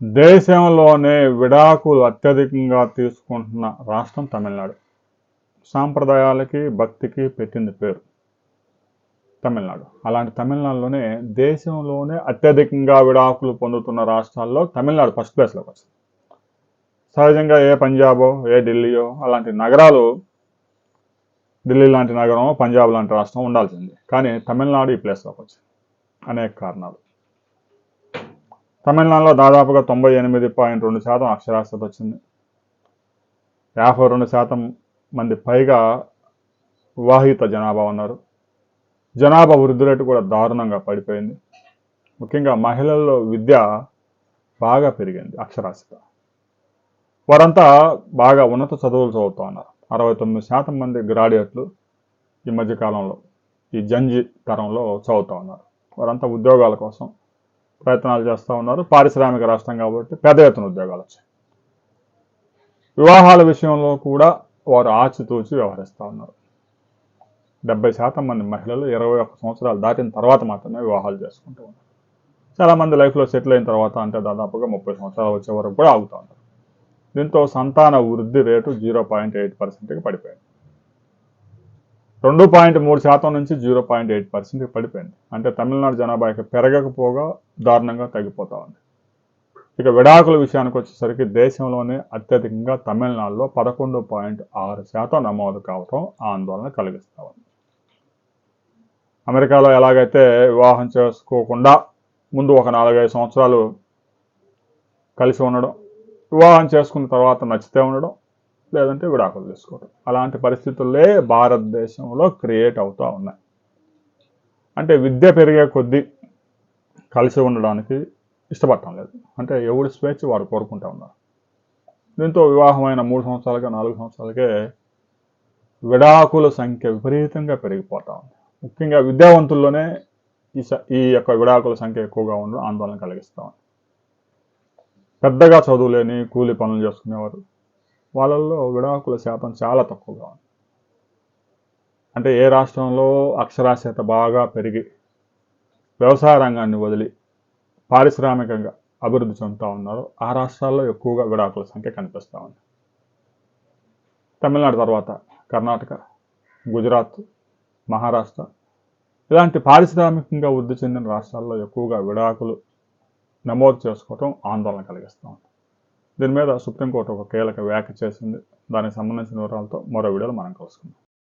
దేశంలోనే విడాకులు అత్యధికంగా తీసుకుంటున్న రాష్ట్రం తమిళనాడు. సాంప్రదాయాలకి భక్తికి పెట్టింది పేరు తమిళనాడు. అలాంటి తమిళనాడులోనే దేశంలోనే అత్యధికంగా విడాకులు పొందుతున్న రాష్ట్రాల్లో తమిళనాడు ఫస్ట్ ప్లేస్లోకి వచ్చింది. సహజంగా ఏ పంజాబో ఏ ఢిల్లీయో అలాంటి నగరాలు, ఢిల్లీ లాంటి నగరం పంజాబ్ లాంటి రాష్ట్రం ఉండాల్సింది, కానీ తమిళనాడు ఈ ప్లేస్లోకి వచ్చింది. అనేక కారణాలు. తమిళనాడులో దాదాపుగా 98.2% అక్షరాస్యత వచ్చింది. 52% మంది పైగా వివాహిత జనాభా ఉన్నారు. జనాభా వృద్ధి రేటు కూడా దారుణంగా పడిపోయింది. ముఖ్యంగా మహిళల్లో విద్య బాగా పెరిగింది. అక్షరాస్యత వారంతా బాగా ఉన్నత చదువులు చదువుతూ ఉన్నారు. 69% మంది గ్రాడ్యుయేట్లు ఈ మధ్యకాలంలో ఈ జంజి తరంలో చదువుతూ ఉన్నారు. వారంతా ఉద్యోగాల కోసం ప్రయత్నాలు చేస్తూ ఉన్నారు. పారిశ్రామిక రాష్ట్రం కాబట్టి పెద్ద ఎత్తున ఉద్యోగాలు వచ్చాయి. వివాహాల విషయంలో కూడా వారు ఆచితూచి వ్యవహరిస్తూ ఉన్నారు. 70% మంది మహిళలు 21 సంవత్సరాలు దాటిన తర్వాత మాత్రమే వివాహాలు చేసుకుంటూ ఉన్నారు. చాలామంది లైఫ్లో సెటిల్ అయిన తర్వాత అంటే దాదాపుగా 30 సంవత్సరాలు వచ్చే వరకు కూడా ఆగుతూ ఉన్నారు. దీంతో సంతాన వృద్ధి రేటు 0.8%కి పడిపోయింది. 2.3% నుంచి 0.8%కి పడిపోయింది. అంటే తమిళనాడు జనాభా పెరగకపోగా దారుణంగా తగ్గిపోతూ ఉంది. ఇక విడాకుల విషయానికి వచ్చేసరికి దేశంలోనే అత్యధికంగా తమిళనాడులో 11.6% నమోదు కావడం ఆందోళన కలిగిస్తూ ఉంది. అమెరికాలో ఎలాగైతే వివాహం చేసుకోకుండా ముందు ఒక 4-5 సంవత్సరాలు కలిసి ఉండడం, వివాహం చేసుకున్న తర్వాత నచ్చితే ఉండడం, లేదంటే విడాకులు తీసుకోవడం, అలాంటి పరిస్థితులే భారతదేశంలో క్రియేట్ అవుతూ ఉన్నాయి. అంటే విద్య పెరిగే కొద్దీ కలిసి ఉండడానికి ఇష్టపడటం లేదు. అంటే ఎవరి స్వేచ్ఛ వారు కోరుకుంటూ ఉన్నారు. దీంతో వివాహమైన 3 సంవత్సరాలకే 4 సంవత్సరాలకే విడాకుల సంఖ్య విపరీతంగా పెరిగిపోతూ ఉంది. ముఖ్యంగా విద్యావంతుల్లోనే ఈ యొక్క విడాకుల సంఖ్య ఎక్కువగా ఉండడం ఆందోళన కలిగిస్తూ ఉంది. పెద్దగా చదువులేని కూలి పనులు చేసుకునేవారు, వాళ్ళల్లో విడాకుల శాతం చాలా తక్కువగా ఉంది. అంటే ఏ రాష్ట్రంలో అక్షరాస్యత బాగా పెరిగి వ్యవసాయ రంగాన్ని వదిలి పారిశ్రామికంగా అభివృద్ధి చెందుతూ ఉన్నారో ఆ రాష్ట్రాల్లో ఎక్కువగా విడాకుల సంఖ్య కనిపిస్తూ ఉంది. తమిళనాడు తర్వాత కర్ణాటక, గుజరాత్, మహారాష్ట్ర ఇలాంటి పారిశ్రామికంగా వృద్ధి చెందిన రాష్ట్రాల్లో ఎక్కువగా విడాకులు నమోదు చేసుకోవటం ఆందోళన కలిగిస్తూ ఉంది. దీని మీద సుప్రీంకోర్టు ఒక కీలక వ్యాఖ్య చేసింది. దానికి సంబంధించిన వివరాలతో మరో వీడియోలో మనం కలుసుకుందాం.